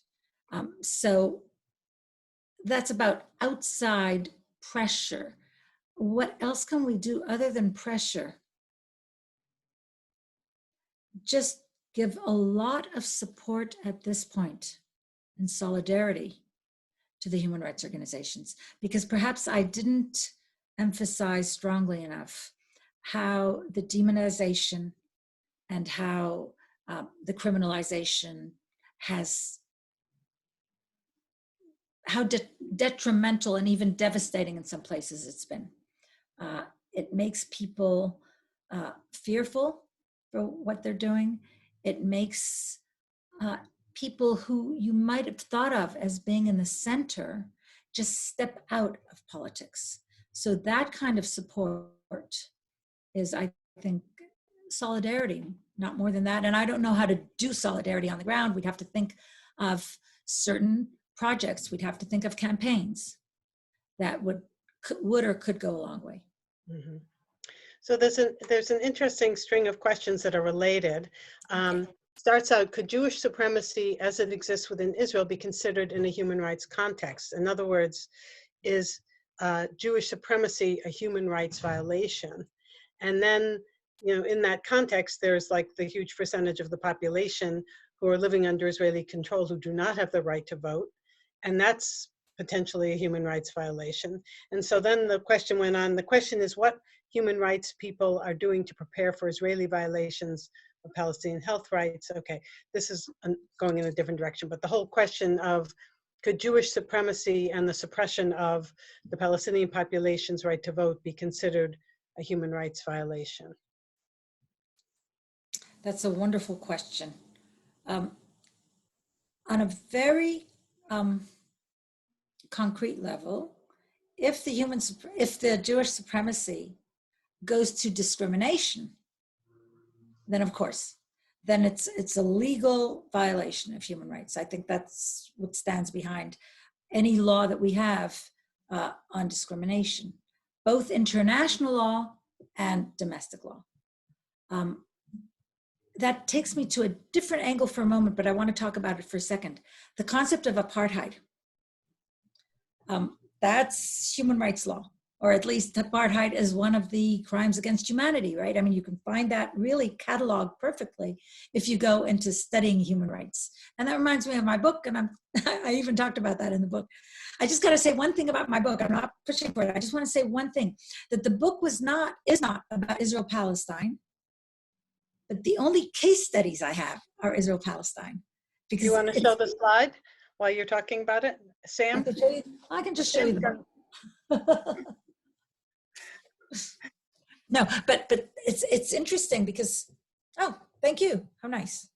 So that's about outside pressure. What else can we do other than pressure? Just give a lot of support at this point and solidarity to the human rights organizations, because perhaps I didn't emphasize strongly enough how the demonization and how the criminalization has, how detrimental and even devastating in some places it's been. It makes people fearful for what they're doing. It makes people who you might have thought of as being in the center just step out of politics. So that kind of support is, I think, solidarity, not more than that. And I don't know how to do solidarity on the ground. We'd have to think of certain projects. We'd have to think of campaigns that would or could go a long way. Mm-hmm. So there's an interesting string of questions that are related. Okay. Starts out, could Jewish supremacy as it exists within Israel be considered in a human rights context? In other words, is Jewish supremacy a human rights violation? And then, you know, in that context, there's like the huge percentage of the population who are living under Israeli control who do not have the right to vote. And that's potentially a human rights violation. And so then the question went on. The question is what human rights people are doing to prepare for Israeli violations of Palestinian health rights. Okay, this is going in a different direction, but the whole question of could Jewish supremacy and the suppression of the Palestinian population's right to vote be considered a human rights violation? That's a wonderful question. On a very concrete level, if the Jewish supremacy goes to discrimination, then of course, then it's a legal violation of human rights. I think that's what stands behind any law that we have on discrimination, both international law and domestic law. That takes me to a different angle for a moment, but I want to talk about it for a second. The concept of apartheid. That's human rights law, or at least apartheid is one of the crimes against humanity, right? I mean, you can find that really cataloged perfectly if you go into studying human rights. And that reminds me of my book, and I even talked about that in the book. I just got to say one thing about my book. I'm not pushing for it. I just want to say one thing, that the book is not about Israel-Palestine, but the only case studies I have are Israel-Palestine. Do you want to show the slide while you're talking about it, Sam? I can just show you the book. No, but it's interesting because, oh, thank you. How nice.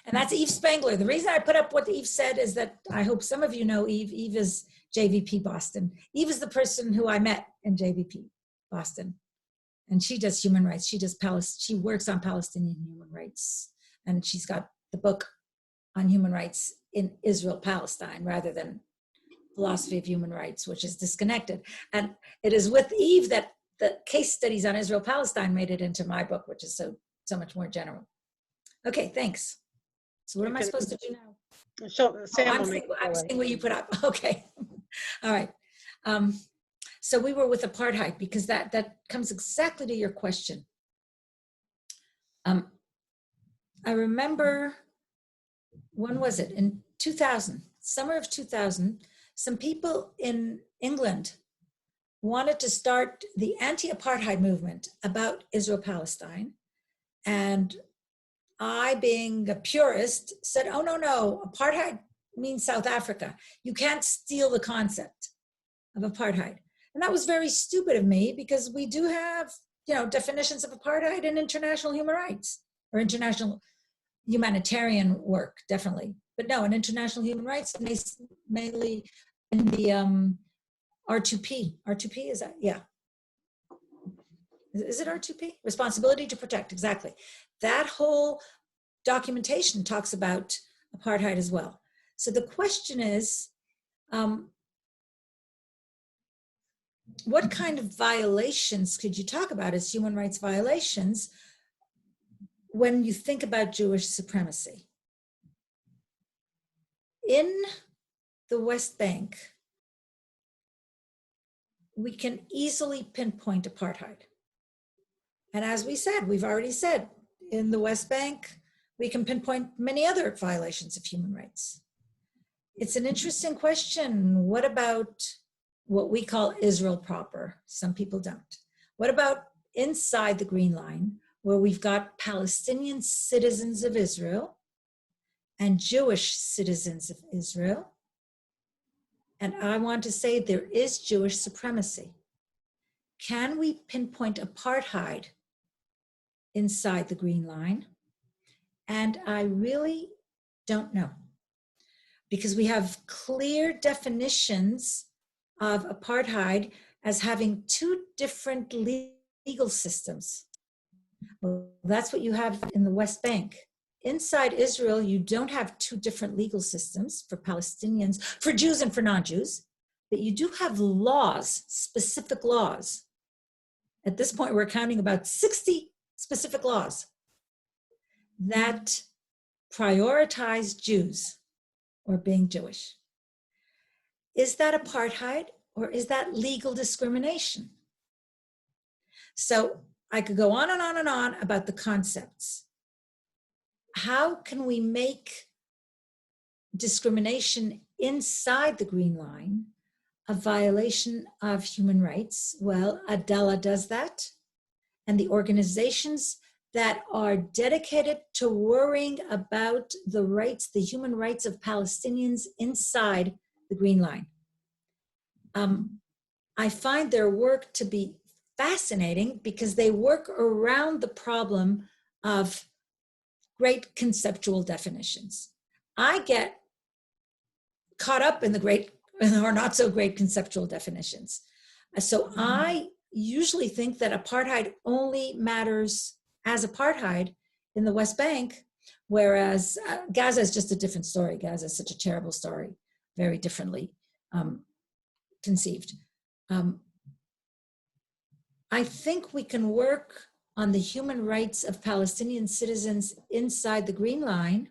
And that's Eve Spangler. The reason I put up what Eve said is that I hope some of you know Eve. Eve is JVP Boston. Eve is the person who I met in JVP Boston. And she does human rights. She works on Palestinian human rights. And she's got the book on human rights in Israel-Palestine rather than philosophy of human rights, which is disconnected. And it is with Eve that the case studies on Israel-Palestine made it into my book, which is so much more general. Okay, thanks. So what am I supposed to do now? Sam, I'm seeing what you put up. Okay. All right. So we were with apartheid because that comes exactly to your question. I remember, when was it? In 2000, summer of 2000, some people in England wanted to start the anti-apartheid movement about Israel-Palestine. And I, being a purist, said, oh, no, apartheid means South Africa. You can't steal the concept of apartheid. And that was very stupid of me, because we do have, definitions of apartheid in international human rights, or international humanitarian work, definitely. But no, in international human rights, mainly in the R2P. R2P, is that? Yeah. Is it R2P? Responsibility to protect, exactly. That whole documentation talks about apartheid as well. So the question is, what kind of violations could you talk about as human rights violations when you think about Jewish supremacy? In the West Bank, we can easily pinpoint apartheid. And as we said, we've already said, in the West Bank, we can pinpoint many other violations of human rights. It's an interesting question. What about what we call Israel proper? Some people don't. What about inside the Green Line, where we've got Palestinian citizens of Israel and Jewish citizens of Israel? And I want to say there is Jewish supremacy. Can we pinpoint apartheid inside the Green Line? And I really don't know, because we have clear definitions of apartheid as having two different legal systems. Well, that's what you have in the West Bank. Inside Israel, you don't have two different legal systems for Palestinians, for Jews and for non-Jews, but you do have laws, specific laws. At this point, we're counting about 60 specific laws that prioritize Jews or being Jewish. Is that apartheid, or is that legal discrimination? So I could go on and on and on about the concepts. How can we make discrimination inside the Green Line a violation of human rights? Well, Adela does that. And the organizations that are dedicated to worrying about the rights, the human rights of Palestinians inside the Green Line. I find their work to be fascinating, because they work around the problem of great conceptual definitions. I get caught up in the great or not so great conceptual definitions. So I usually think that apartheid only matters as apartheid in the West Bank, whereas Gaza is just a different story. Gaza is such a terrible story, very differently conceived. I think we can work on the human rights of Palestinian citizens inside the Green Line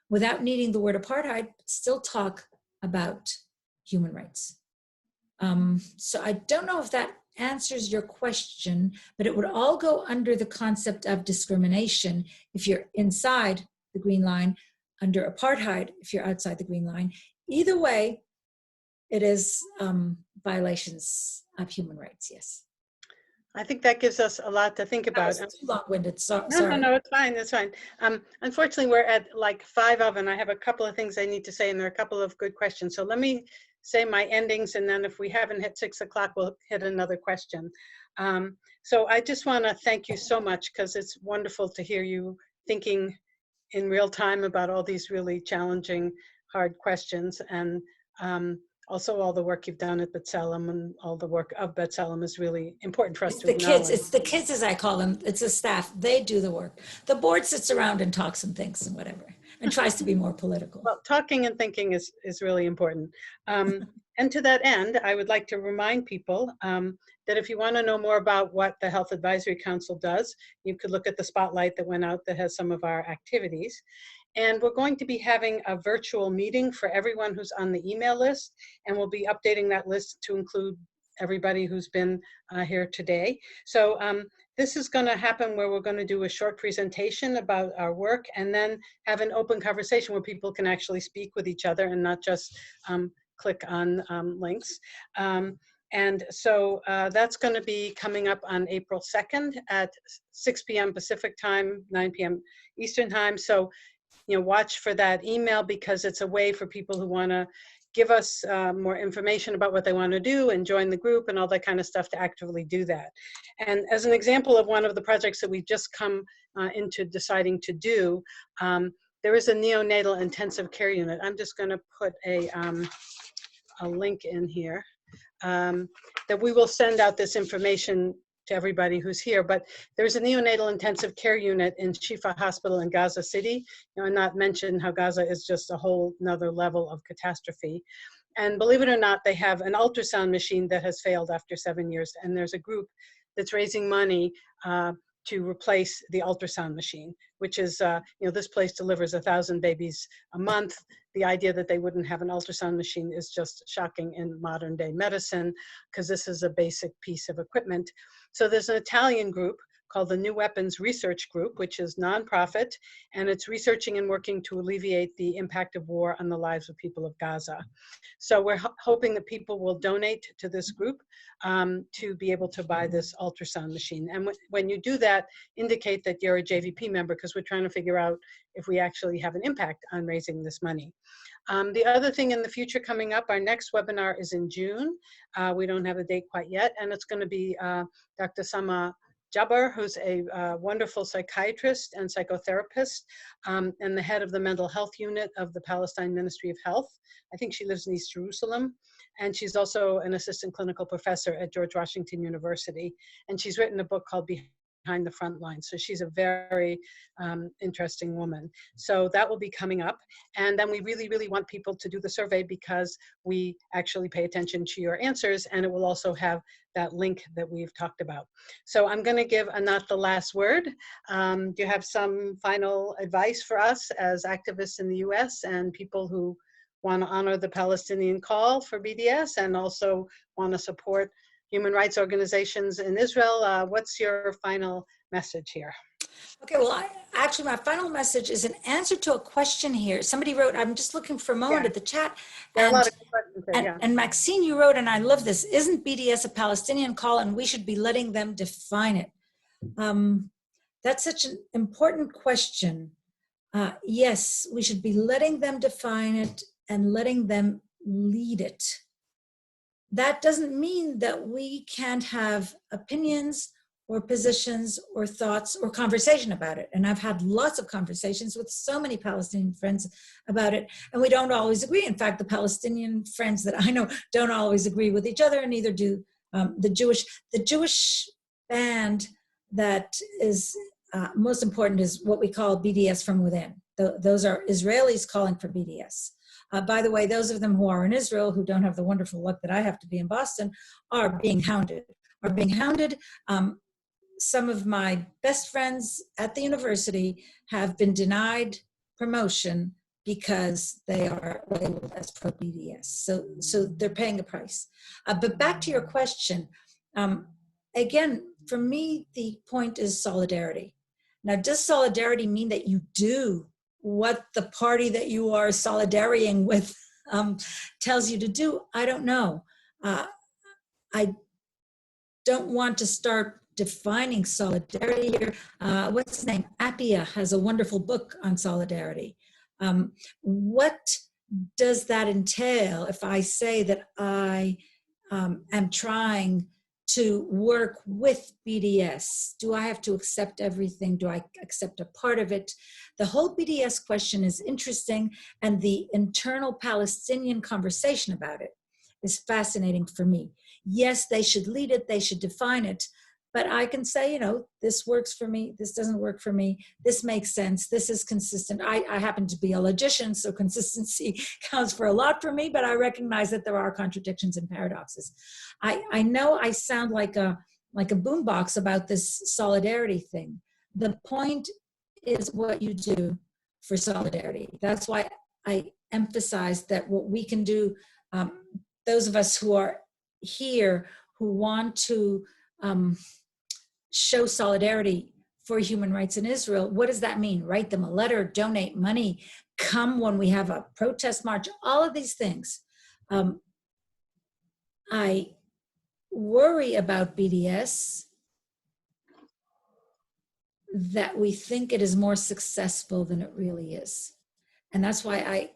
without needing the word apartheid, but still talk about human rights. So I don't know if that answers your question, but it would all go under the concept of discrimination if you're inside the Green Line, under apartheid if you're outside the Green Line. Either way, it is violations of human rights, yes. I think that gives us a lot to think about. That was too long-winded, sorry. No, it's fine, it's fine. Unfortunately, we're at like 5 of, and I have a couple of things I need to say, and there are a couple of good questions. So let me say my endings, and then if we haven't hit 6 o'clock, we'll hit another question. So I just want to thank you so much, because it's wonderful to hear you thinking in real time about all these really challenging, hard questions. And also all the work you've done at B'Tselem, and all the work of B'Tselem is really important for us to acknowledge. It's the kids, as I call them. It's the staff. They do the work. The board sits around and talks and thinks and whatever, and tries to be more political. Well, talking and thinking is really important. And to that end, I would like to remind people that if you want to know more about what the Health Advisory Council does, you could look at the spotlight that went out that has some of our activities. And we're going to be having a virtual meeting for everyone who's on the email list, and we'll be updating that list to include everybody who's been here today. So this is going to happen where we're going to do a short presentation about our work, and then have an open conversation where people can actually speak with each other and not just click on links. And so that's going to be coming up on April 2nd at 6 p.m. Pacific time, 9 p.m. Eastern time. So, watch for that email, because it's a way for people who want to give us more information about what they want to do and join the group and all that kind of stuff to actively do that. And as an example of one of the projects that we've just come into deciding to do, there is a neonatal intensive care unit. I'm just going to put a link in here. That we will send out this information to everybody who's here, but there's a neonatal intensive care unit in Shifa Hospital in Gaza City, and not mention how Gaza is just a whole nother level of catastrophe. And believe it or not, they have an ultrasound machine that has failed after 7 years, and there's a group that's raising money to replace the ultrasound machine, which is, this place delivers 1,000 babies a month. The idea that they wouldn't have an ultrasound machine is just shocking in modern day medicine, because this is a basic piece of equipment. So there's an Italian group called the New Weapons Research Group, which is nonprofit, and it's researching and working to alleviate the impact of war on the lives of people of Gaza. So we're hoping that people will donate to this group to be able to buy this ultrasound machine. And when you do that, indicate that you're a JVP member, because we're trying to figure out if we actually have an impact on raising this money. The other thing in the future coming up, our next webinar is in June. We don't have a date quite yet, and it's going to be Dr. Sama Jabbar, who's a wonderful psychiatrist and psychotherapist, and the head of the mental health unit of the Palestine Ministry of Health. I think she lives in East Jerusalem, and she's also an assistant clinical professor at George Washington University, and she's written a book called Behind the Front Lines. So she's a very interesting woman. So that will be coming up. And then we really, really want people to do the survey, because we actually pay attention to your answers, and it will also have that link that we've talked about. So I'm going to give Anat the last word. Do you have some final advice for us as activists in the US and people who want to honor the Palestinian call for BDS and also want to support human rights organizations in Israel? What's your final message here? Okay, well, actually, my final message is an answer to a question here. Somebody wrote, I'm just looking for a moment at the chat. There are a lot of questions there, and Maxine, you wrote, and I love this, isn't BDS a Palestinian call, and we should be letting them define it? That's such an important question. Yes, we should be letting them define it and letting them lead it. That doesn't mean that we can't have opinions or positions or thoughts or conversation about it. And I've had lots of conversations with so many Palestinian friends about it, and we don't always agree. In fact, the Palestinian friends that I know don't always agree with each other, and neither do the Jewish band that is most important is what we call BDS from within. Those are Israelis calling for BDS. By the way, those of them who are in Israel, who don't have the wonderful luck that I have to be in Boston, are being hounded. Some of my best friends at the university have been denied promotion because they are labeled as pro-BDS. So they're paying a price. But back to your question, again, for me, the point is solidarity. Now, does solidarity mean that you do what the party that you are solidarying with tells you to do? I don't know. I don't want to start defining solidarity here. What's his name? Appia has a wonderful book on solidarity. What does that entail if I say that I am trying to work with BDS? Do I have to accept everything? Do I accept a part of it? The whole BDS question is interesting, and the internal Palestinian conversation about it is fascinating for me. Yes, they should lead it, they should define it, but I can say, this works for me, this doesn't work for me, this makes sense, this is consistent. I happen to be a logician, so consistency counts for a lot for me, but I recognize that there are contradictions and paradoxes. I know I sound like a boombox about this solidarity thing. The point is what you do for solidarity. That's why I emphasize that what we can do, those of us who are here who want to show solidarity for human rights in Israel, what does that mean? Write them a letter, donate money, come when we have a protest march, all of these things. I worry about BDS that we think it is more successful than it really is. And that's why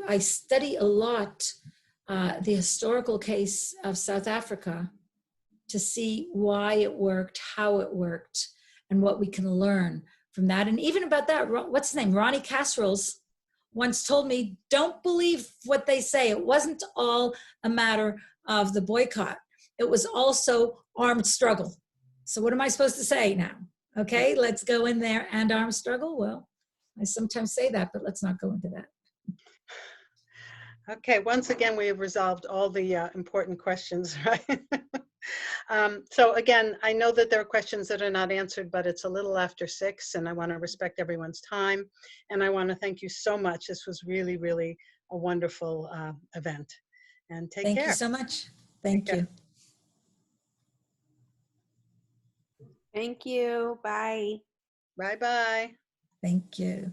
I study a lot the historical case of South Africa to see why it worked, how it worked, and what we can learn from that. And even about that, what's his name? Ronnie Casseroles once told me, don't believe what they say. It wasn't all a matter of the boycott. It was also armed struggle. So what am I supposed to say now? Okay, let's go in there and armed struggle. Well, I sometimes say that, but let's not go into that. Okay, once again, we have resolved all the important questions, right? So again, I know that there are questions that are not answered, but it's a little after 6 and I want to respect everyone's time. And I want to thank you so much. This was really, really a wonderful event. And take care. Thank you so much. Thank you. Thank you. Bye. Bye-bye. Thank you.